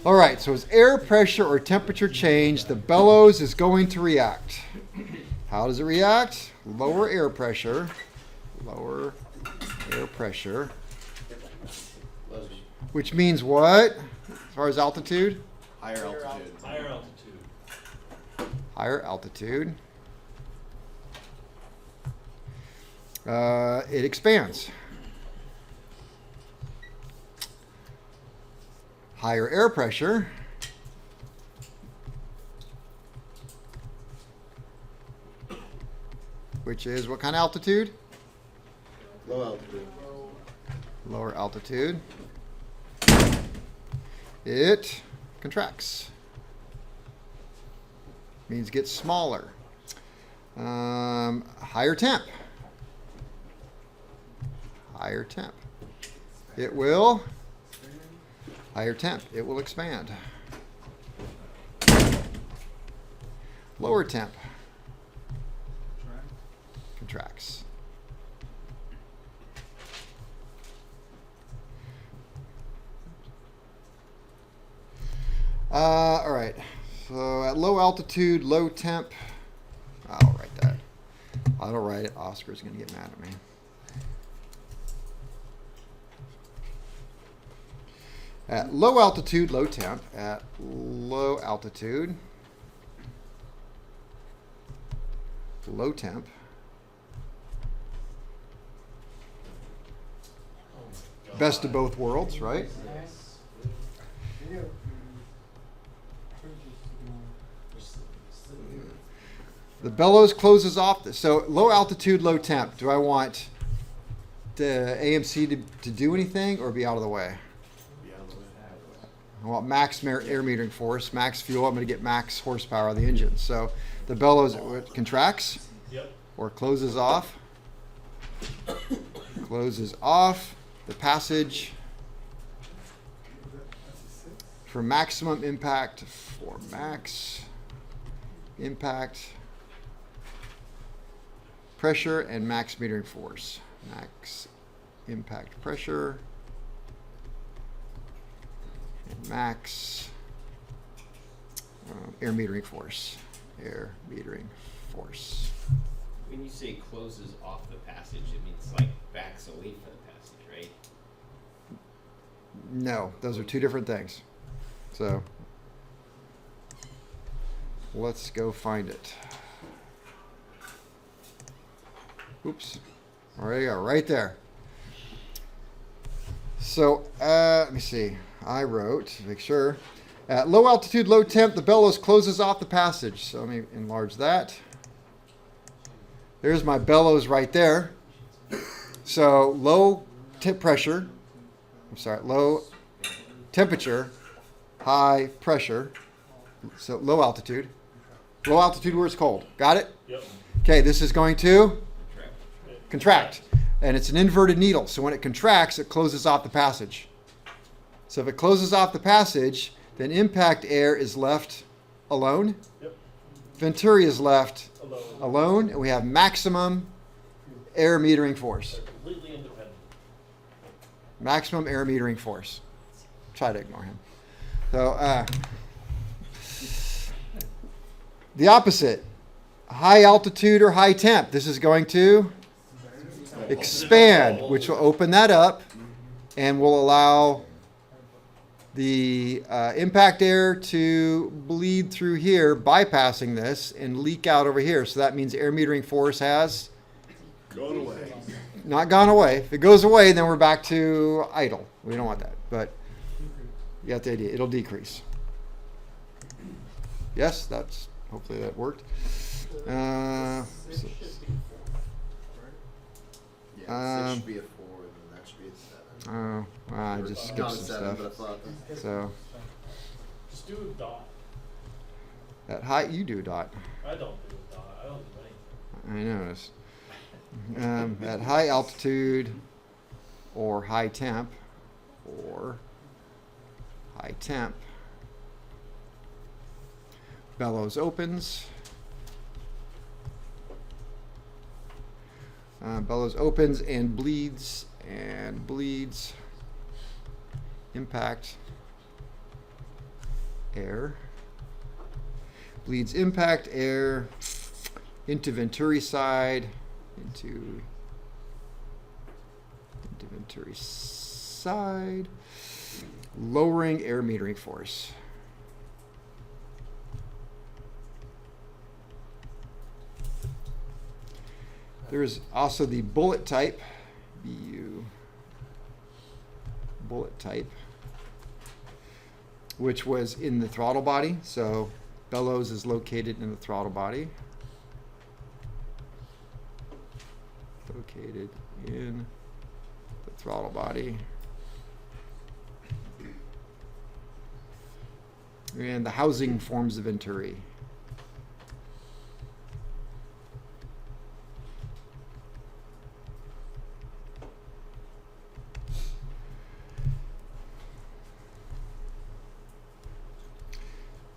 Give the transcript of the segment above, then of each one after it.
All right, so as air pressure or temperature change, the bellows is going to react. How does it react? Lower air pressure, which means what as far as altitude? Higher altitude. Higher altitude. Higher altitude. It expands. Higher air pressure. Which is what kind of altitude? Low altitude. Lower altitude. It contracts. Means gets smaller. Higher temp. Higher temp. It will. Higher temp. It will expand. Lower temp. Contracts. All right. So at low altitude, low temp. I'll write that. I don't write it. Oscar's going to get mad at me. At low altitude, low temp. At low altitude, low temp. Best of both worlds, right? The bellows closes off. So low altitude, low temp. Do I want the AMC to do anything or be out of the way? I want max air metering force, max fuel. I'm going to get max horsepower of the engine. So the bellows contracts or closes off. Closes off the passage for maximum impact, for max impact pressure and max metering force. Max impact pressure and max air metering force. Air metering force. When you say closes off the passage, it means like backs away from the passage, right? No, those are two different things. So let's go find it. Oops. All right, right there. So let me see. I wrote, make sure. At low altitude, low temp, the bellows closes off the passage. So let me enlarge that. There's my bellows right there. So low pressure, low temperature, high pressure. So low altitude. Low altitude where it's cold. Got it? Yep. Okay, this is going to contract. And it's an inverted needle. So when it contracts, it closes off the passage. So if it closes off the passage, then impact air is left alone. Yep. Venturi is left Alone. alone, and we have maximum air metering force. They're completely independent. Maximum air metering force. Try to ignore him. So the opposite, high altitude or high temp. This is going to expand, which will open that up and will allow the impact air to bleed through here, bypassing this, and leak out over here. So that means air metering force has Gone away. not gone away. If it goes away, then we're back to idle. We don't want that. But you got the idea. It'll decrease. Yes, that's hopefully that worked. Yeah, 6 should be a 4, and then that should be a 7. I just skipped some 7, but I stuff. thought So Just do a dot. at height, you do dot. I don't do a dot. I don't do anything. I noticed. At high altitude or high temp, bellows opens. Bellows opens and bleeds impact air. Bleeds impact air into venturi side, into venturi side, lowering air metering force. There's also the bullet type, BU, bullet type, which was in the throttle body. So bellows is located in the throttle body. Located in the throttle body. And the housing forms the venturi.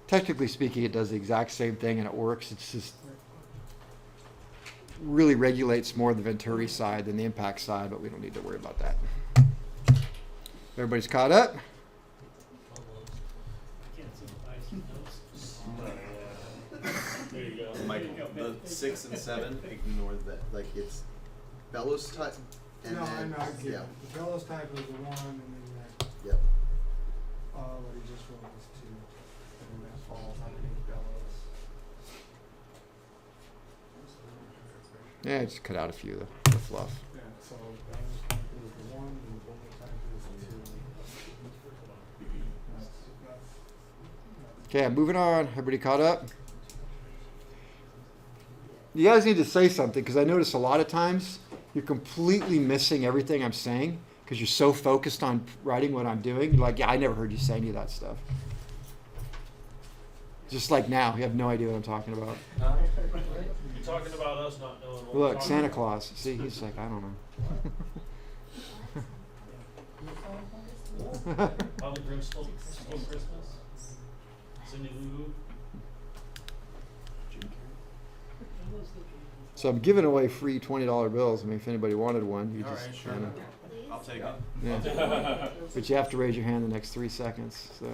Technically speaking, it does the exact same thing and it works. It's just really regulates more the venturi side than the impact side, but we don't need to worry about that. Everybody's caught up? There you go. Mike, the 6 and 7, ignore that. Like, it's bellows type. And No, I then, know, I get yeah. it. The bellows type is the one, and then that, Yep. what he just wrote was 2. And then that falls underneath bellows. Yeah, just cut out a few of the fluff. Yeah, so bellows type is the 1, and the bullet type is 2. That's Okay, moving on. Everybody caught up? You guys need to say something because I notice a lot of times you're completely missing everything I'm saying because you're so focused on writing what I'm doing. You're like, yeah, I never heard you say any of that stuff. Just like now, you have no idea what I'm talking about. You're talking about us not knowing what we're Look, talking Santa about. Claus. See, he's like, I don't know. How the Grinch stole Christmas? Cindy Lou Who? So I'm giving away free $20 bills. I mean, if anybody wanted one, you just Alright, sure. kinda, I'll take it. yeah. But you have to raise your hand the next 3 seconds. So.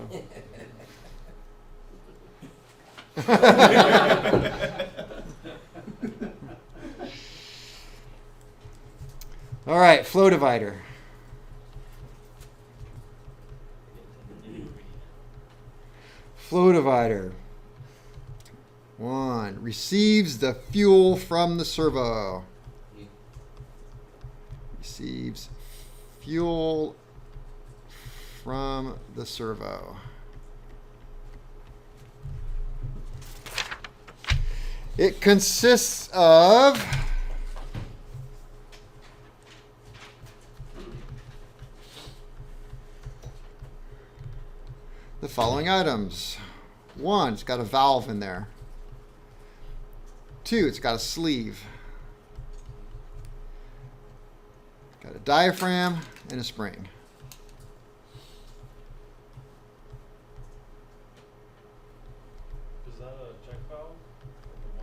All right, flow divider. Flow divider. 1, receives the fuel from the servo. Receives fuel from the servo. It consists of the following items. 1, it's got a valve in there. 2, it's got a sleeve. Got a diaphragm and a spring. Is that a check valve?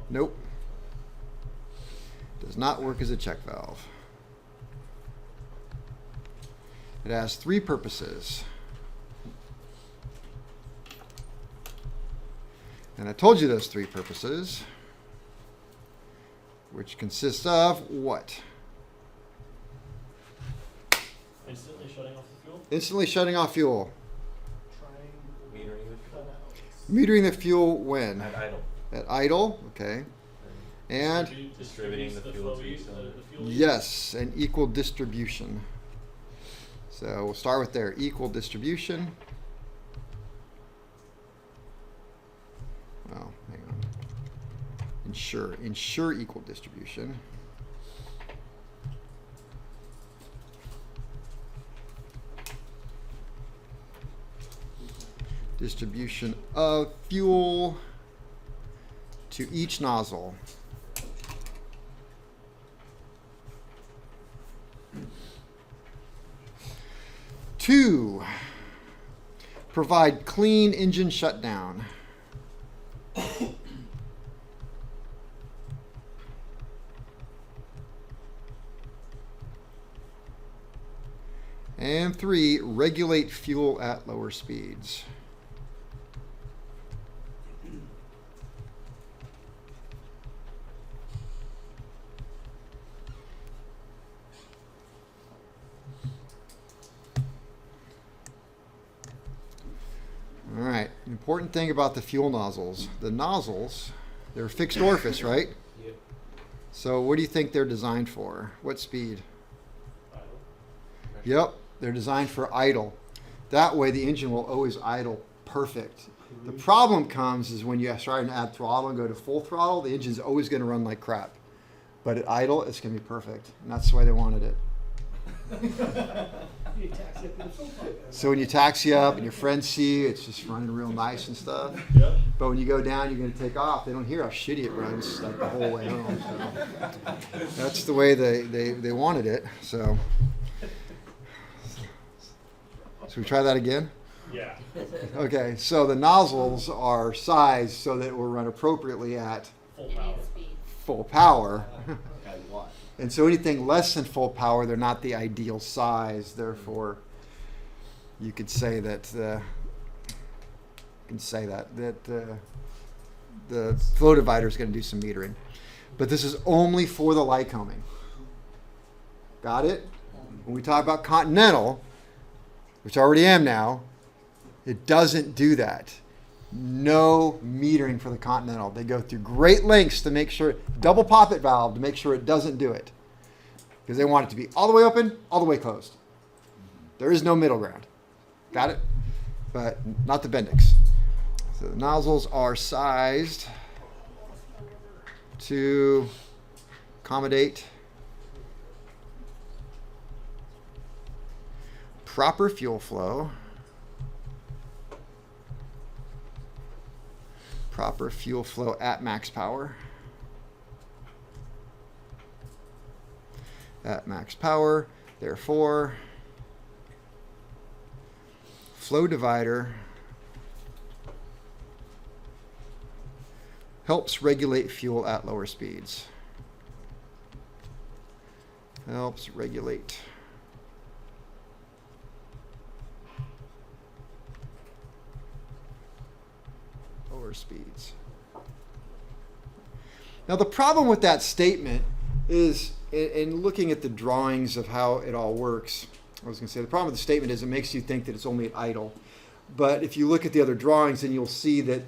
Nope. Does not work as a check valve. It has 3 purposes. And I told you those 3 purposes, which consists of what? Instantly shutting off the fuel? Instantly shutting off fuel. Metering the fuel. Metering the fuel when? At idle. At idle, okay. And Distributing the fuel to each cylinder. the fuel yes, an equal distribution. So we'll start with there, equal distribution. Well, hang on. Ensure equal distribution. Distribution of fuel to each nozzle. Two, provide clean engine shutdown. And 3, regulate fuel at lower speeds. important thing about the fuel nozzles. The nozzles, they're fixed orifice, right? Yep. So what do you think they're designed for? What speed? Idle. Yep, they're designed for idle. That way the engine will always idle perfect. The problem comes is when you start to add throttle and go to full throttle, the engine's always going to run like crap. But at idle, it's going to be perfect. And that's the way they wanted it. You taxi up in the full pipe. So when you taxi up and your friends see you, it's just running real nice and stuff. Yep. But when you go down, you're going to take off. They don't hear how shitty it runs like the whole way home. So that's the way they wanted it. So we try that again? Yeah. Okay, so the nozzles are sized so that it will run appropriately at Full power. full power. At what? And so anything less than full power, they're not the ideal size. Therefore, you could say that the flow divider is going to do some metering. But this is only for the Lycoming. Got it? When we talk about Continental, which I already am now, it doesn't do that. No metering for the Continental. They go through great lengths to make sure, double poppet valve to make sure it doesn't do it. Because they want it to be all the way open, all the way closed. There is no middle ground. Got it? But not the Bendix. So the nozzles are sized to accommodate proper fuel flow. Proper fuel flow at max power. At max power, therefore, flow divider helps regulate fuel at lower speeds. Helps regulate lower speeds. Now the problem with that statement is, in looking at the drawings of how it all works, I was going to say the problem with the statement is it makes you think that it's only at idle. But if you look at the other drawings, then you'll see that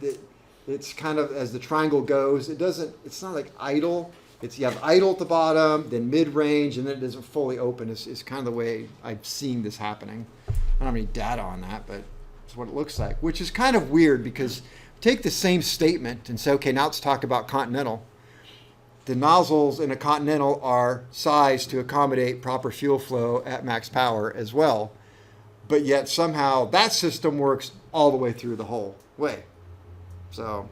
it's kind of, as the triangle goes, it's not like idle. You have idle at the bottom, then mid-range, and then it isn't fully open. It's kind of the way I'm seeing this happening. I don't have any data on that, but it's what it looks like, which is kind of weird because take the same statement and say, okay, now let's talk about Continental. The nozzles in a Continental are sized to accommodate proper fuel flow at max power as well, but yet somehow that system works all the way through the whole way. So,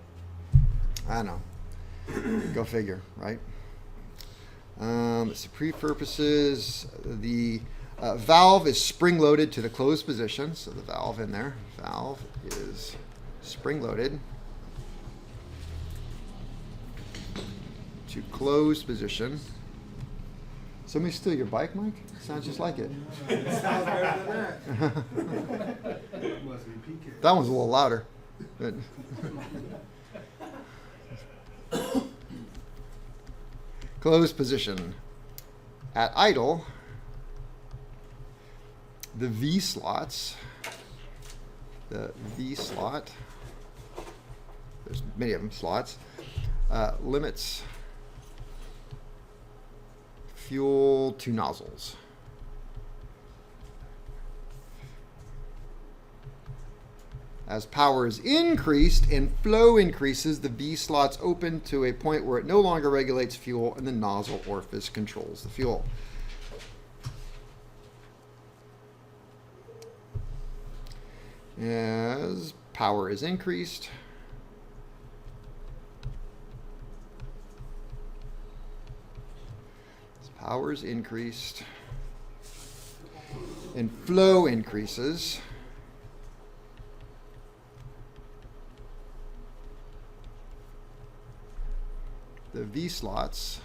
I don't know. Go figure, right? So pre-purposes, the valve is spring-loaded to the closed position. So the valve in there, valve is spring-loaded to closed position. Somebody steal your bike, Mike? Sounds just like it. Sounds better than that. Must be peaking. That one's a little louder. But closed position. At idle, the V slots, there's many of them, slots, limits fuel to nozzles. As power is increased and flow increases, the V slots open to a point where it no longer regulates fuel and the nozzle orifice controls the fuel. As power is increased, power is increased and flow increases, the V slots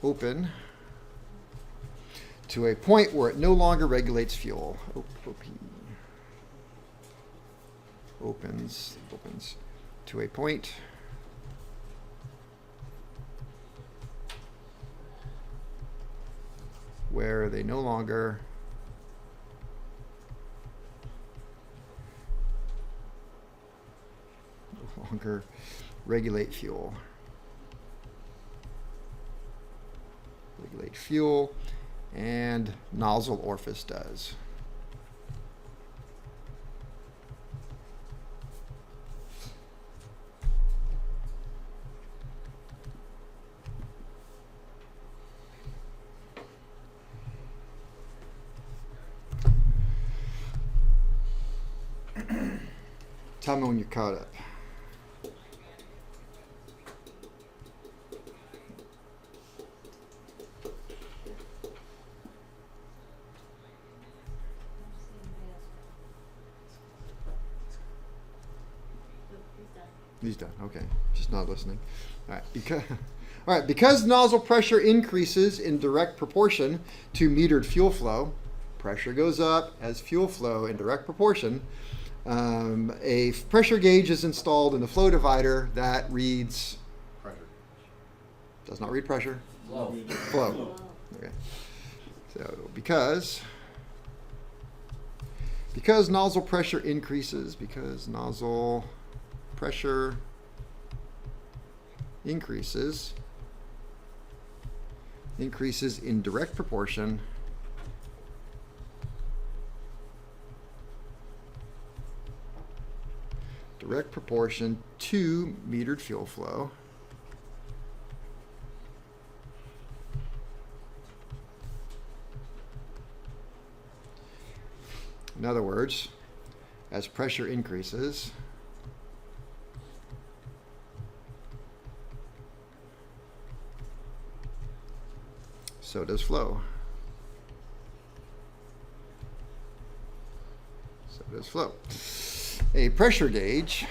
open to a point where it no longer regulates fuel. Opens to a point where they no longer longer regulate fuel. Regulate fuel, and nozzle orifice does. Tell me when you're caught up. He's done. Okay, just not listening. All right. Because nozzle pressure increases in direct proportion to metered fuel flow, pressure goes up as fuel flow in direct proportion. A pressure gauge is installed in the flow divider that reads. Pressure. Does not read pressure. Flow. Flow. Okay. So because nozzle pressure increases, because nozzle pressure increases in direct proportion to metered fuel flow. In other words, as pressure increases, so does flow. So does flow. A pressure gauge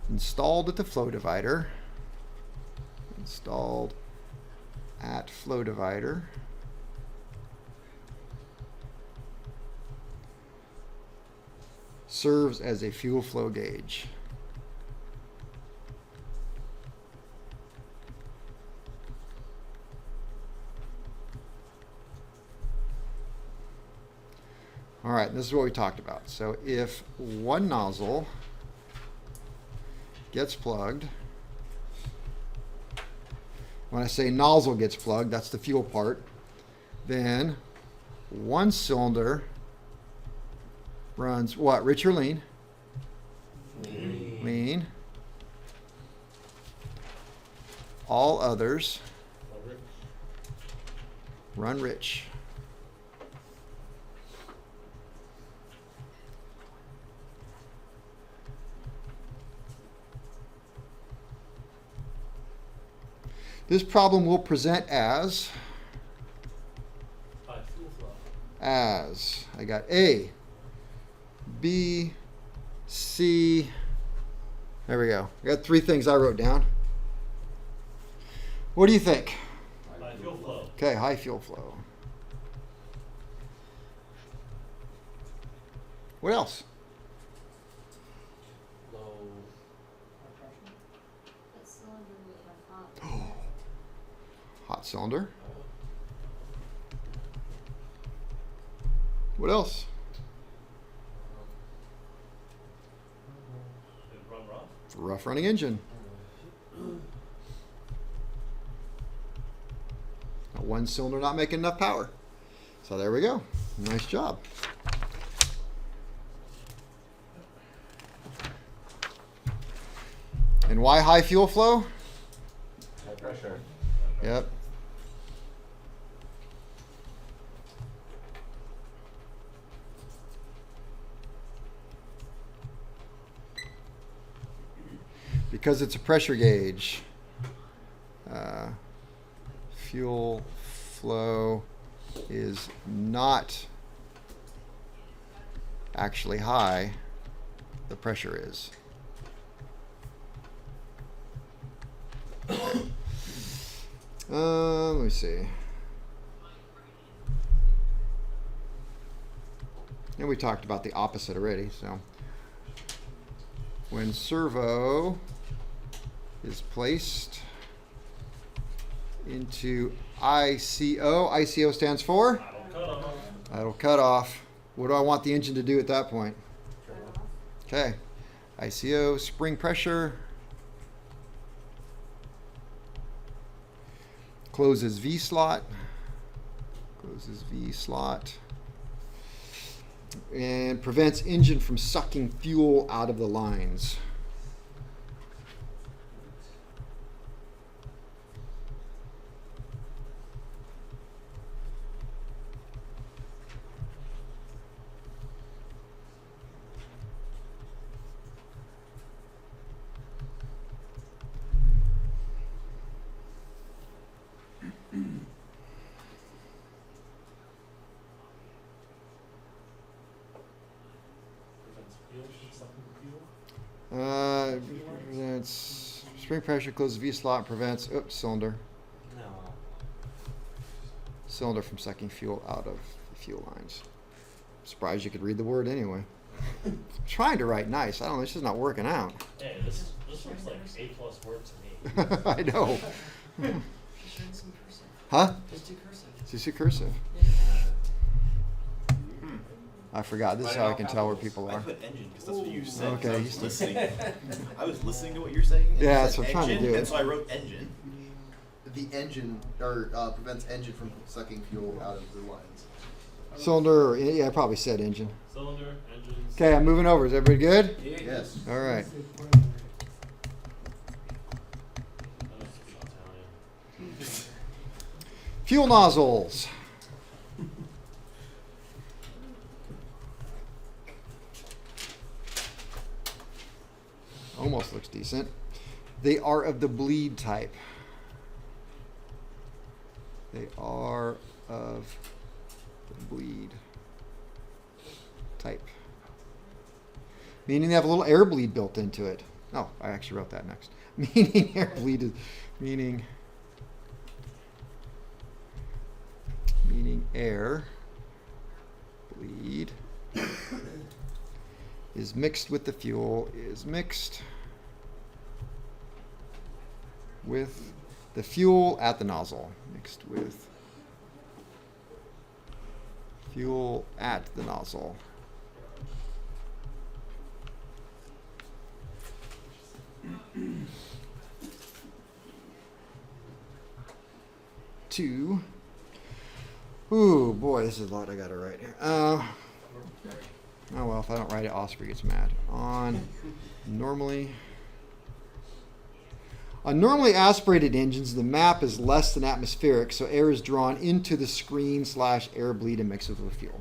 installed at the flow divider, serves as a fuel flow gauge. All right, this is what we talked about. So if one nozzle gets plugged, when I say nozzle gets plugged, that's the fuel part, then one cylinder runs what? Rich or lean? Lean. All others run rich. This problem will present as fuel flow. I got A, B, C. There we go. I got three things I wrote down. What do you think? High fuel flow. Okay, high fuel flow. What else? Low. Hot cylinder. What else? Run rough. Rough running engine. One cylinder not making enough power. So there we go. Nice job. And why high fuel flow? High pressure. Yep. Because it's a pressure gauge. Fuel flow is not actually high, the pressure is. Let me see. And we talked about the opposite already, so when servo is placed into ICO. ICO stands for That'll cut off. What do I want the engine to do at that point? Turn it off. Okay. ICO, spring pressure. Closes V slot. Closes V slot. And prevents engine from sucking fuel out of the lines. Prevents fuel from sucking fuel. Prevents spring pressure, closes V slot, prevents cylinder. No. Cylinder from sucking fuel out of the fuel lines. Surprised you could read the word anyway. Trying to write nice. I don't know, this is not working out. Hey, this looks like A+ word to me. I know. Just write some cursive. Huh? Just do cursive. Is this cursive? Hmm. I forgot. This is how I can tell where people I are. put engine because that's what you said. 'cause Okay, I you was said- listening. I was listening to what you're saying. And Yeah, you that's said what I'm trying to engine, do. And so I wrote engine. The engine, or prevents engine from sucking fuel out of the lines. Cylinder, yeah, I probably said engine. Cylinder, engines. Okay, I'm moving over. Is everybody good? Yes. All right. Say primary. That must be Italian. Fuel nozzles. Almost looks decent. They are of the bleed type. They are of the bleed type. Meaning they have a little air bleed built into it. Oh, I actually wrote that next. Meaning air bleed is meaning air bleed is mixed with the fuel, is mixed with the fuel at the nozzle. Mixed with fuel at the nozzle. Two. Ooh, boy, this is a lot I gotta write here. Oh well, if I don't write it, Osprey gets mad. On normally aspirated engines, the map is less than atmospheric, so air is drawn into the screen / air bleed and mixes with the fuel.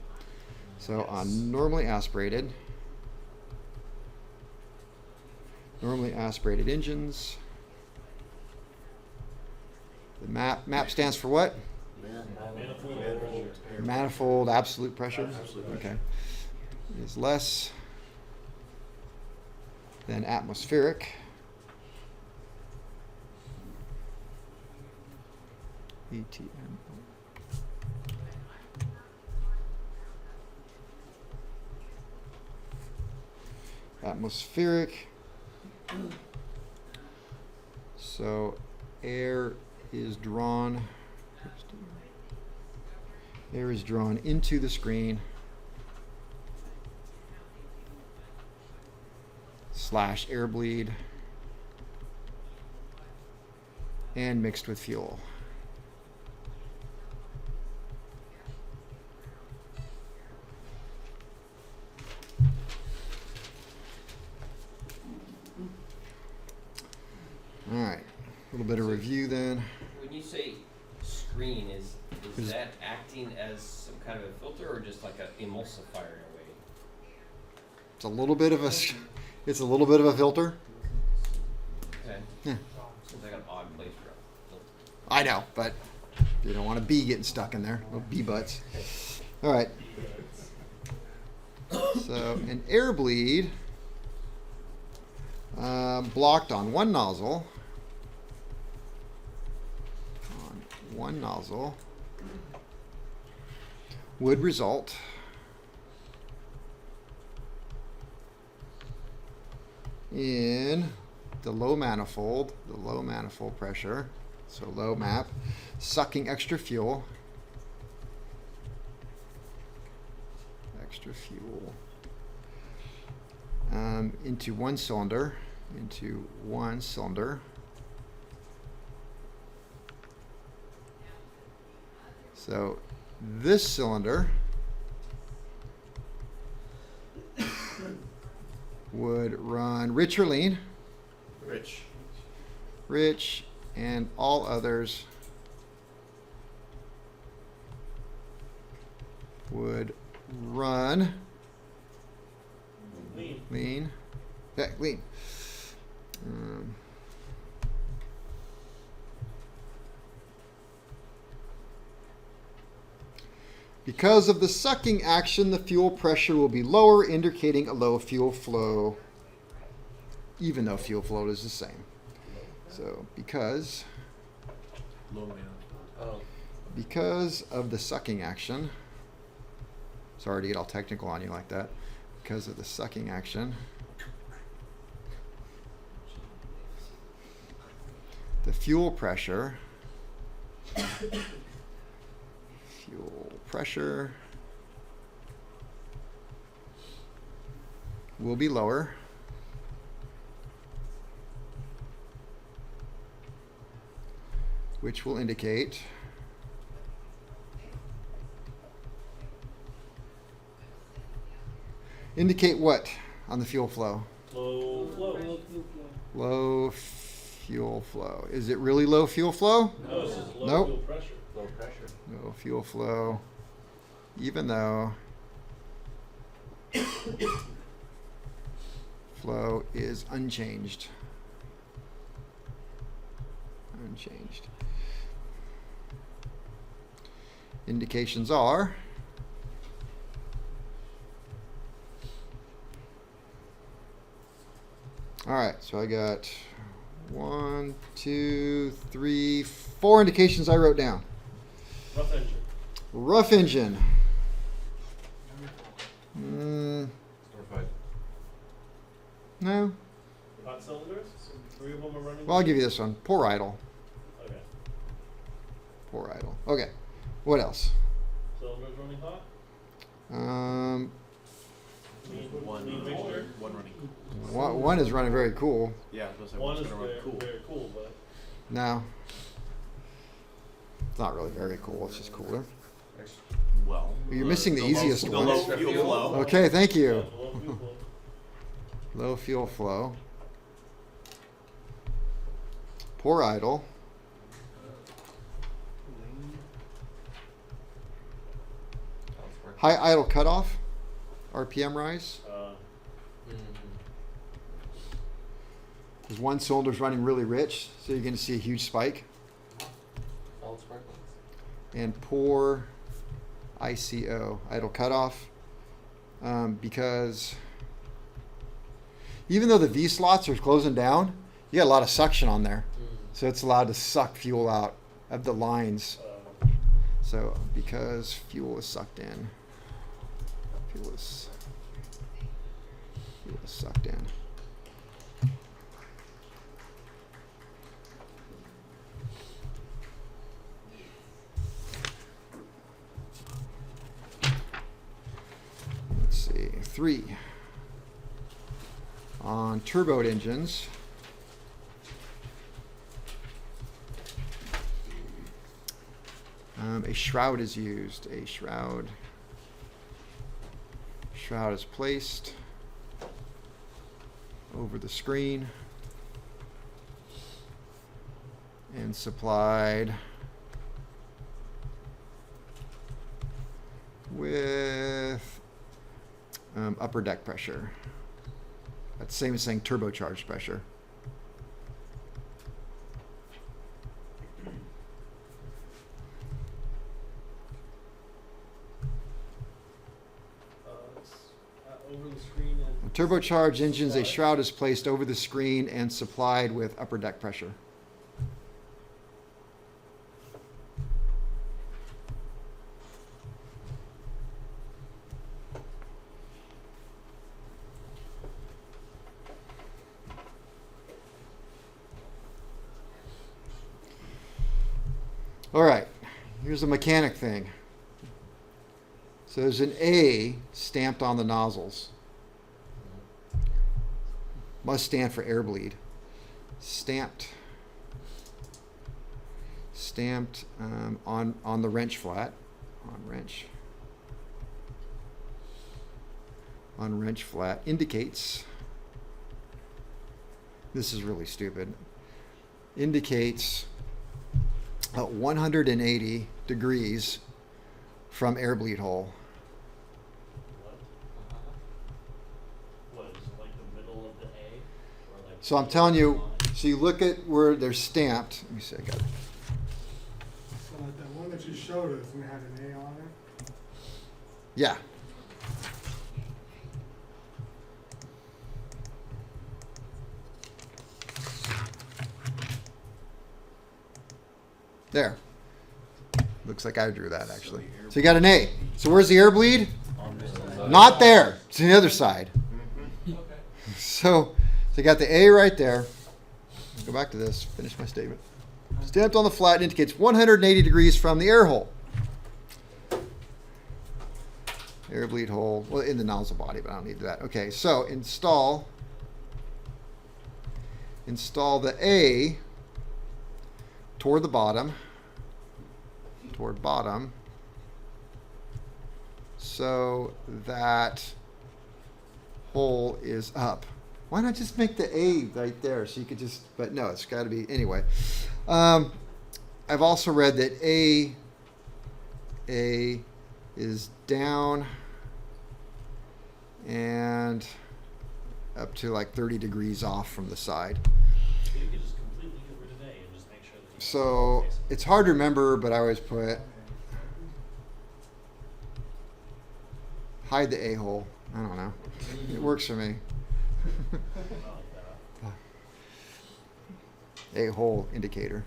So on normally aspirated engines, the map stands for what? Manifold absolute pressure. Okay. Is less than atmospheric. ATM. Atmospheric. So air is drawn. Air is drawn into the screen / air bleed and mixed with fuel. All right, a little bit of review then. When you say screen, is Is- that acting as some kind of a filter or just like an emulsifier in a way? It's a little bit of a filter. Okay. Yeah. Seems like an odd place for a filter. I know, but you don't want a bee getting stuck in there. No bee butts. All right. So an air bleed blocked on one nozzle. On one nozzle would result in the low manifold pressure, so low map, sucking extra fuel extra fuel into one cylinder. So this cylinder would run rich or lean. Rich. Rich, and all others would run Lean. lean. Yeah, lean. Because of the sucking action, the fuel pressure will be lower, indicating a low fuel flow, even though fuel flow is the same. So because Low man. Oh. because of the sucking action, sorry to get all technical on you like that, because of the sucking action, the fuel pressure will be lower, which will indicate what on the fuel flow? Low flow. Low fuel flow. Is it really low fuel flow? No, it's just low Nope. fuel pressure. Low pressure. No fuel flow, even though flow is unchanged. Indications are all right, so I got 1, 2, 3, 4 indications I wrote down. Rough engine. Rough engine. Store 5. No. Hot cylinders. 3 of them are running. Well, I'll give you this one. Poor idle. Okay. Poor idle. Okay. What else? Cylinders running hot. Lean mixture. One running. One is running very cool. Yeah, I was One gonna is say one's very, gonna run cool. very cool, but No. It's not really very cool. It's just cooler. Well. You're missing the easiest the one. low fuel flow. Okay, thank yeah, you. low fuel flow. Low fuel flow. Poor idle. High idle cutoff. RPM rise. Because one cylinder's running really rich, so you're going to see a huge spike. And poor ICO, idle cutoff, because even though the V slots are closing down, you got a lot of suction on there, so it's allowed to suck fuel out of the lines. So because fuel is sucked in, fuel is sucked in. Let's see, 3. On turbo engines, a shroud is used. A shroud is placed over the screen and supplied with upper deck pressure. That's the same as saying turbocharged pressure. It's over the screen and. On turbocharged engines, a shroud is placed over the screen and supplied with upper deck pressure. All right, here's a mechanic thing. So there's an A stamped on the nozzles. Must stand for air bleed. Stamped on the wrench flat. On wrench flat indicates, this is really stupid, indicates 180 degrees from air bleed hole. What is it, like the middle of the A? Or like So I'm telling you, so you look at where they're stamped. Let me see, I got it. So like that one that you showed us and had an A on it. Yeah. There. Looks like I drew that actually. So you got an A. So where's the air bleed? Not there. It's on the other side. So you got the A right there. Go back to this. Finish my statement. Stamped on the flat indicates 180 degrees from the air hole. Air bleed hole. Well, in the nozzle body, but I don't need that. Okay, so install the A toward the bottom. Toward bottom. So that hole is up. Why not just make the A right there so you could just, but no, it's got to be, anyway. I've also read that A is down and up to like 30 degrees off from the side. you could just completely get rid of A and just make sure that you So it's hard to remember, but I always put hide the A-hole. I don't know. It works for me. A-hole indicator.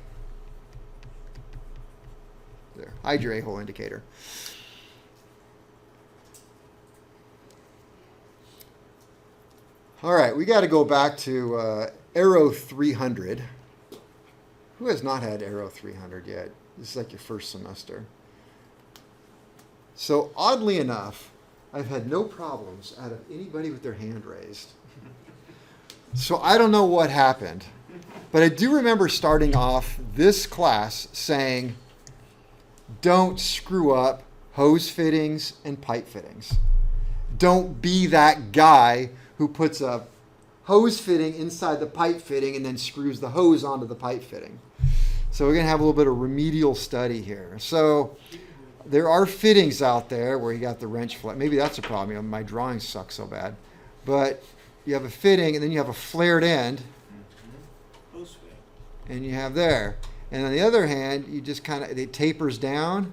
There. Hide your A-hole indicator. All right, we got to go back to Aero 300. Who has not had Aero 300 yet? This is like your first semester. So oddly enough, I've had no problems out of anybody with their hand raised. So I don't know what happened, but I do remember starting off this class saying, don't screw up hose fittings and pipe fittings. Don't be that guy who puts a hose fitting inside the pipe fitting and then screws the hose onto the pipe fitting. So we're going to have a little bit of remedial study here. So there are fittings out there where you got the wrench flat. Maybe that's a problem. You know, my drawings suck so bad. But you have a fitting and then you have a flared end. And you have there. And on the other hand, you just kind of, it tapers down.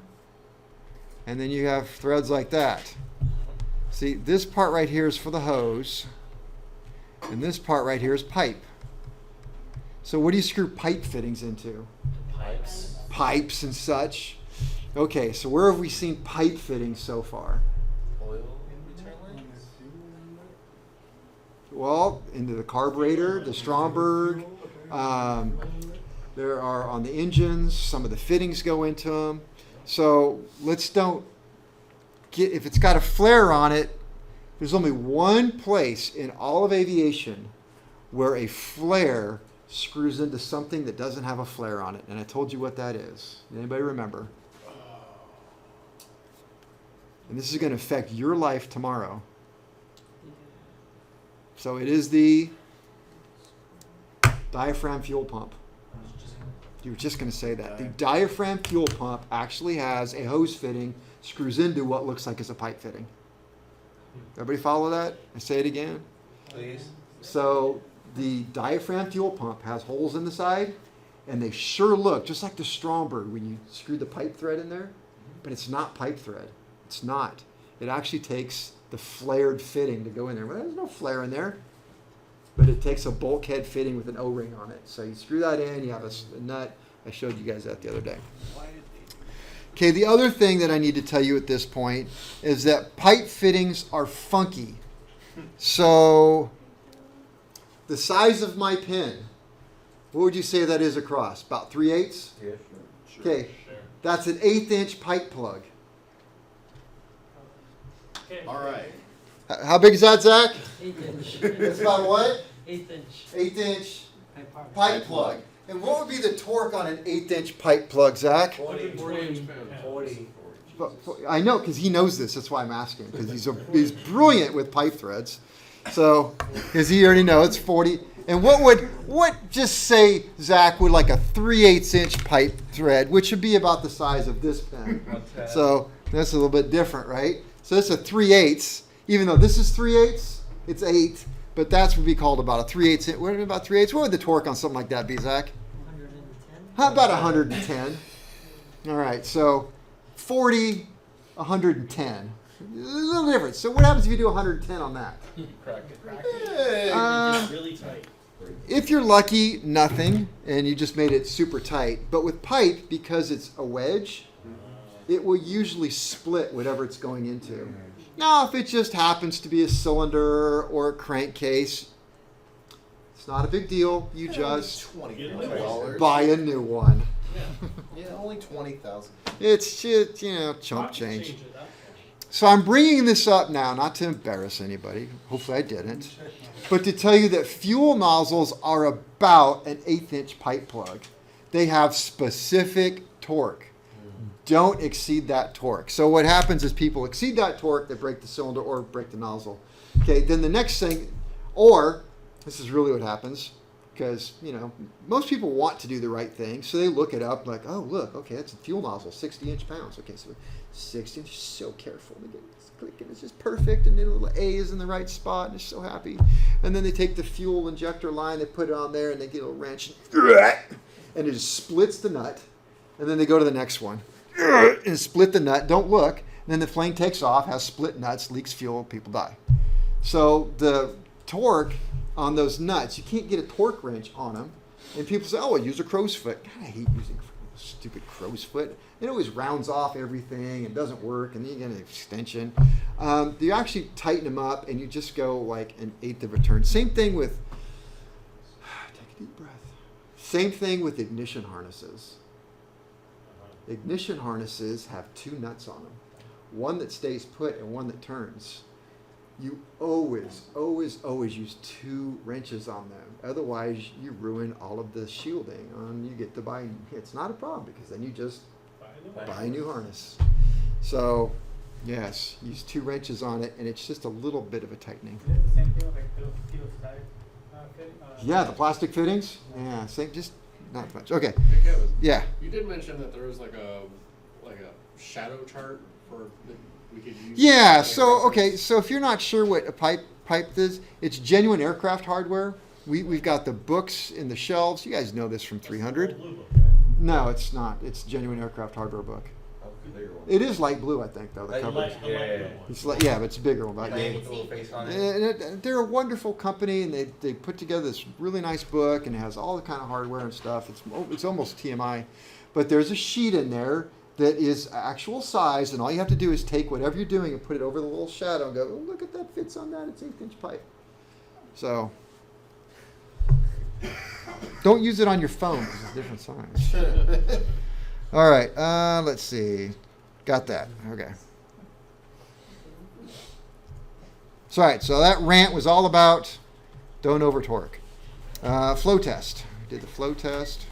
And then you have threads like that. See, this part right here is for the hose. And this part right here is pipe. So what do you screw pipe fittings into? Pipes. Pipes and such. Okay, so where have we seen pipe fittings so far? Oil return lines? Well, into the carburetor, the Stromberg. There are on the engines. Some of the fittings go into them. So let's don't get, if it's got a flare on it, there's only one place in all of aviation where a flare screws into something that doesn't have a flare on it. And I told you what that is. Anybody remember? And this is going to affect your life tomorrow. So it is the diaphragm fuel pump. You were just going to say that. The diaphragm fuel pump actually has a hose fitting, screws into what looks like it's a pipe fitting. Everybody follow that? I say it again. Please. So the diaphragm fuel pump has holes in the side, and they sure look just like the Stromberg when you screw the pipe thread in there, but it's not pipe thread. It's not. It actually takes the flared fitting to go in there. Well, there's no flare in there, but it takes a bulkhead fitting with an O-ring on it. So you screw that in, you have a nut. I showed you guys that the other day. Okay, the other thing that I need to tell you at this point is that pipe fittings are funky. So the size of my pin, what would you say that is across? About 3/8? Yeah, Okay, that's an 1/8 inch pipe plug. All right. How big is that, Zach? 1/8 inch. It's about what? 1/8 inch. 1/8" Pipe pipe plug. And what would be the torque on an 1/8" pipe plug, Zach? 40 pounds. 40. I know, because he knows this. That's why I'm asking. Because he's brilliant with pipe threads. So, because he already knows it's 40. And what just say, Zach, would like a 3/8 inch pipe thread, which would be about the size of this pen. So that's a little bit different, right? So it's a 3/8. Even though this is 3/8, it's 8. But that's what would be called about a 3/8 inch. What about 3/8? What would the torque on something like that be, Zach? 110. How about 110? All right, so 40, 110. A little different. So what happens if you do 110 on that? Crack it. It's really tight. If you're lucky, nothing, and you just made it super tight. But with pipe, because it's a wedge, it will usually split whatever it's going into. Now, if it just happens to be a cylinder or a crankcase, it's not a big deal. You just $20,000. buy a new one. Yeah, only 20,000. It's just, chump Pocket change. at that point. So I'm bringing this up now, not to embarrass anybody. Hopefully I didn't. But to tell you that fuel nozzles are about an 1/8 inch pipe plug. They have specific torque. Don't exceed that torque. So what happens is people exceed that torque, they break the cylinder or break the nozzle. Okay, then the next thing, or this is really what happens, because most people want to do the right thing, so they look it up like, oh look, okay, that's a fuel nozzle, 60 inch pounds. Okay, so 60 inch, so careful to get this clicking, it's just perfect, and then the little A is in the right spot, and they're so happy. And then they take the fuel injector line, they put it on there, and they get a little wrench, and it just splits the nut, and then they go to the next one, and split the nut, don't look, and then the plane takes off, has split nuts, leaks fuel, people die. So the torque on those nuts, you can't get a torque wrench on them. And people say, oh, use a crow's foot. God, I hate using stupid crow's foot. It always rounds off everything and doesn't work, and then you get an extension. You actually tighten them up, and you just go like 1/8 of a turn. Same thing with, take a deep breath. Same thing with ignition harnesses. Ignition harnesses have 2 nuts on them. One that stays put and one that turns. You always, always, always use 2 wrenches on them. Otherwise, you ruin all of the shielding. You get to buy. It's not a problem because then you just buy a new harness. So, yes, use 2 wrenches on it, and it's just a little bit of a tightening. Is it the same thing with like steel side fit? Yeah, the plastic fittings. Yeah, same. Just not much. Okay. Hey Kevin, Yeah. you did mention that there was like a shadow chart for that we could use. Yeah. like So reference. okay. So if you're not sure what a pipe is, it's genuine aircraft hardware. We've got the books in the shelves. You guys know this from 300. Blue book, right? No, it's not. It's genuine aircraft hardware book. It is light blue, I think, though. The The cover. light blue one. It's like, yeah, but it's a bigger one. About Name yeah. with a little face on it. And they're a wonderful company, and they put together this really nice book, and it has all the kind of hardware and stuff. It's almost TMI, but there's a sheet in there that is actual size, and all you have to do is take whatever you're doing and put it over the little shadow and go, oh, look at that, fits on that. It's 1/8 inch pipe. So don't use it on your phone because it's a different size. All right, let's see. Got that. Okay. So, all right, so that rant was all about don't over torque. Flow test. We did the flow test.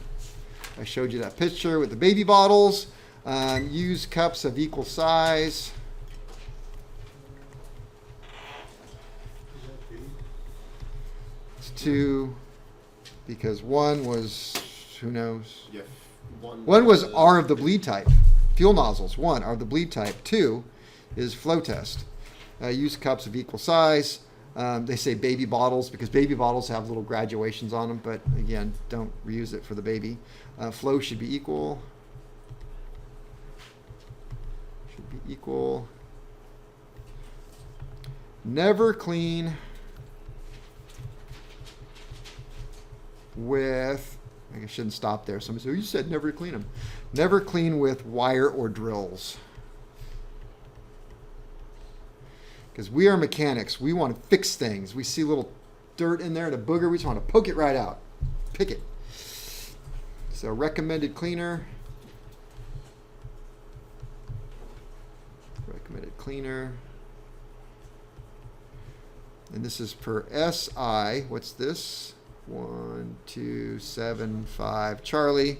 I showed you that picture with the baby bottles. Use cups of equal size. It's 2 because 1 was, who knows? Yeah. One was R of the bleed type. Fuel nozzles, 1 are the bleed type. 2 is flow test. Use cups of equal size. They say baby bottles because baby bottles have little graduations on them, but again, don't reuse it for the baby. Flow should be equal. Should be equal. Never clean with, I shouldn't stop there. Somebody said, oh, you said never clean them. Never clean with wire or drills. Because we are mechanics. We want to fix things. We see a little dirt in there and a booger. We just want to poke it right out. Pick it. So recommended cleaner. Recommended cleaner. And this is per SI. What's this? 1275 Charlie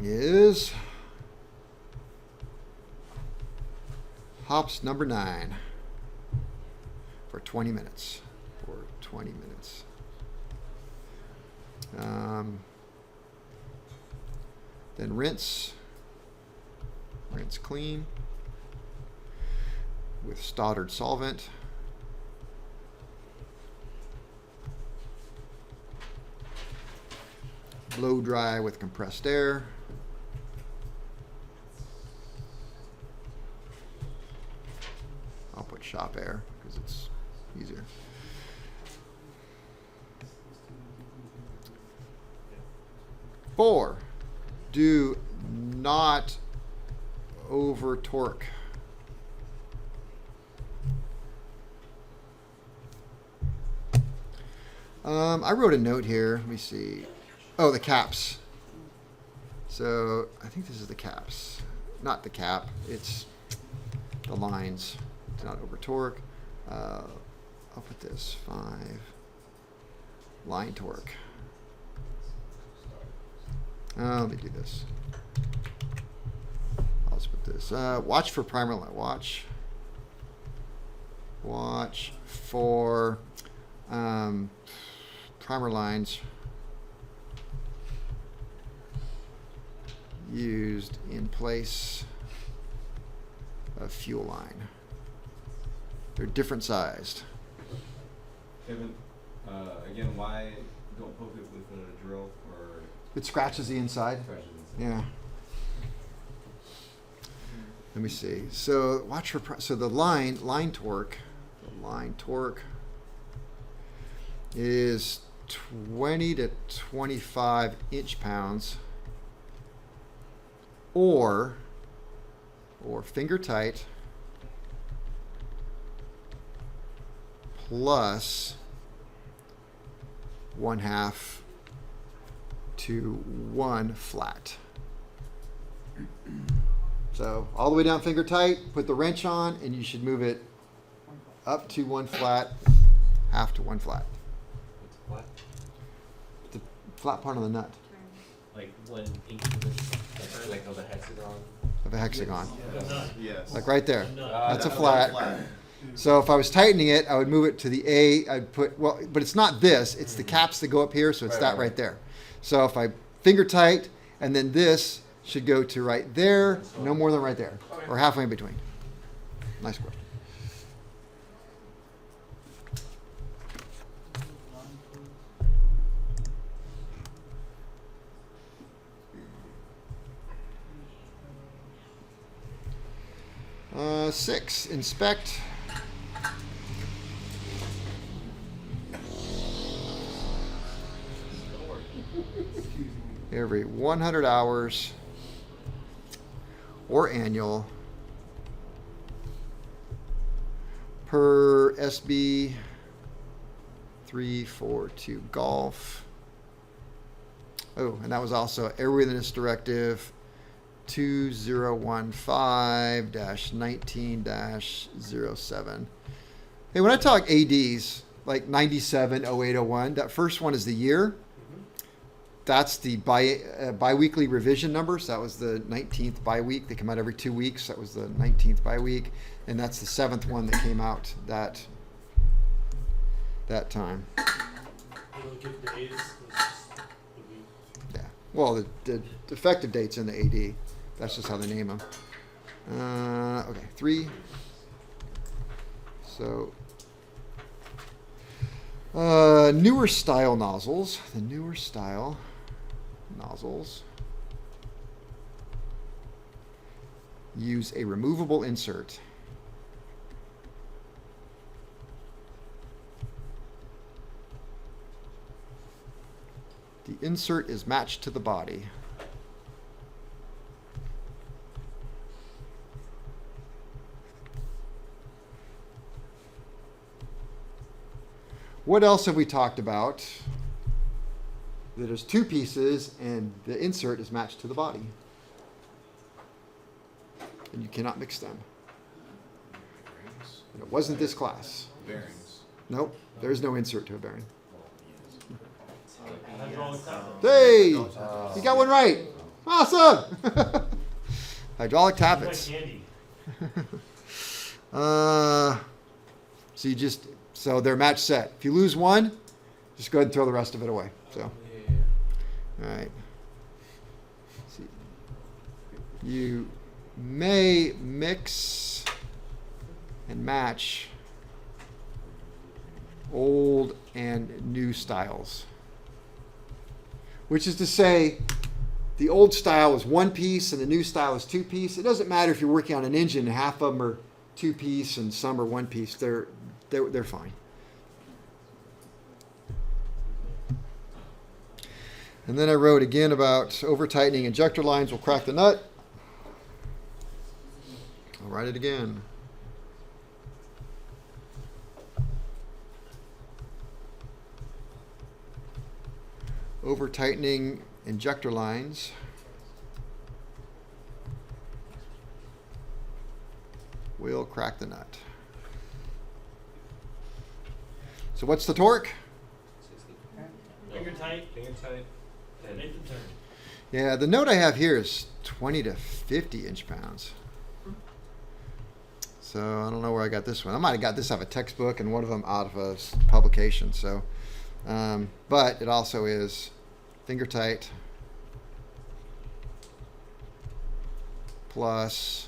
is hops number 9 for 20 minutes. For 20 minutes. Then rinse clean with Stoddard solvent. Blow dry with compressed air. I'll put shop air because it's easier. Four, do not over torque. I wrote a note here. Let me see. Oh, the caps. So I think this is the caps. Not the cap. It's the lines. Do not over torque. I'll put this 5. Line torque. Let me do this. I'll just put this. Watch for primer line. Watch for primer lines used in place of fuel line. They're different sized. Kevin, again, why don't poke it with a drill or It scratches the inside. scratches inside? Yeah. Let me see. So watch for so the line torque is 20 to 25 inch-pounds, or finger tight plus 1/2 to 1 flat. So all the way down finger tight, put the wrench on, and you should move it up to 1 flat, 1/2 to 1 flat. What? The flat part of the nut Like 1/8 of the Like of a hexagon. of a hexagon. The nut. Yes. Like right there. The nut. That's a That's flat. flat. So if I was tightening it, I would move it to the A. I'd put, well, but it's not this. It's the caps that go up here, so it's Right, that right, right right. there. So if I finger tight, and then this should go to right there, no more than right there, or halfway in between. Nice question. Six, inspect every 100 hours or annual per SB 342 Golf. Oh, and that was also Airworthiness Directive 2015-19-07. Hey, when I talk ADs, like 97, 08, 01, that first one is the year. That's the bi-weekly revision number. So that was the 19th bi-week. They come out every 2 weeks. That was the 19th bi-week. And that's the 7th one that came out that time. They don't give days. It's just the week. Yeah. Well, the effective date's in the AD. That's just how they name them. Okay, 3. So, newer style nozzles. The newer style nozzles use a removable insert. The insert is matched to the body. What else have we talked about? That there's 2 pieces and the insert is matched to the body. And you cannot mix them. And it wasn't this class. Bearings. Nope, there is no insert to a bearing. Hydraulic tappet. Hey, you got one right. Awesome. Hydraulic tappets. Candy. So they're match set. If you lose one, just go ahead and throw the rest of it away. So, all right. See, you may mix and match old and new styles, which is to say, the old style is one piece and the new style is two piece. It doesn't matter if you're working on an engine and half of them are two piece and some are one piece. They're fine. And then I wrote again about over tightening injector lines will crack the nut. I'll write it again. Over tightening injector lines will crack the nut. So what's the torque? Finger tight. Finger tight. And Make the turn. Yeah, the note I have here is 20 to 50 inch-pounds. So I don't know where I got this one. I might have got this out of a textbook and one of them out of a publication. So, but it also is finger tight plus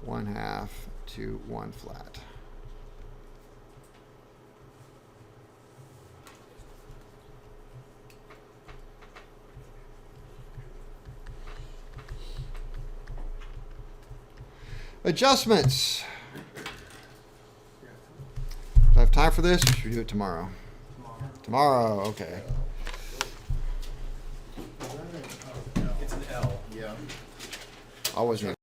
1/2 to 1 flat. Adjustments. Do I have time for this, or should we do it tomorrow? Tomorrow, okay. It's an L. Yeah. I wasn't